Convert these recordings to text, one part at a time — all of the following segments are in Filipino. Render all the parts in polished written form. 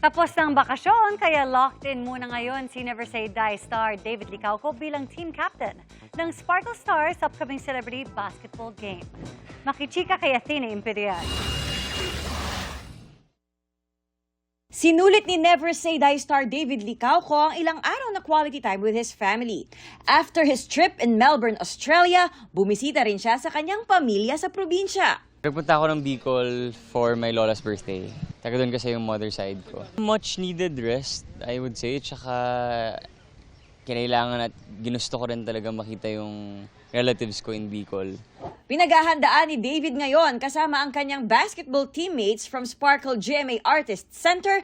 Tapos ng bakasyon, kaya locked in muna ngayon si Never Say Die star David Licauco bilang team captain ng Sparkle Stars sa upcoming celebrity basketball game. Makichika kay Athena Imperial. Sinulit ni Never Say Die star David Licauco ang ilang araw na quality time with his family. After his trip in Melbourne, Australia, bumisita rin siya sa kanyang pamilya sa probinsya. Nagpunta ako ng Bicol for my lola's birthday. Taga doon kasi yung mother side ko. Much needed rest, I would say. Tsaka kinailangan at ginusto ko rin talaga makita yung relatives ko in Bicol. Pinaghahandaan ni David ngayon kasama ang kanyang basketball teammates from Sparkle GMA Artists Center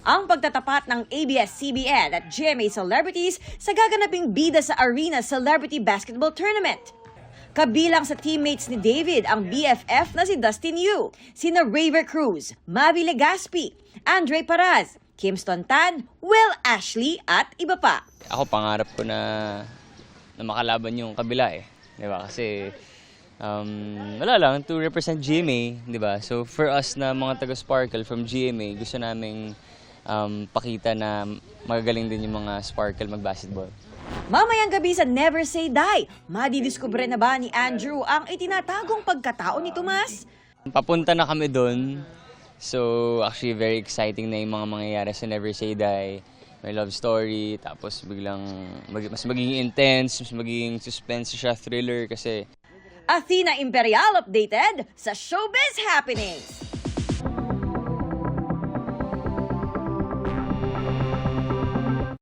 ang pagtatapat ng ABS-CBN at GMA celebrities sa gaganaping bida sa Arena Celebrity Basketball Tournament. Kabilang sa teammates ni David ang BFF na si Dustin Yu, sina Raver Cruz, Mavi Legaspi, Andre Paraz, Kimston Tan, Will Ashley at iba pa. Ako pangarap ko na makalaban yung kabila eh. Diba? Kasi wala lang, to represent GMA, diba? So for us na mga taga-Sparkle from GMA, gusto naming pakita na magagaling din yung mga Sparkle mag-basketball. Mamayang gabi sa Never Say Die, madidiskubre na ba ni Andrew ang itinatagong pagkatao ni Tomas? Papunta na kami doon. So actually very exciting na yung mga mangyayari sa Never Say Die. May love story, tapos biglang mas magiging intense, mas magiging suspense siya, thriller kasi Athena Imperial updated sa Showbiz Happenings.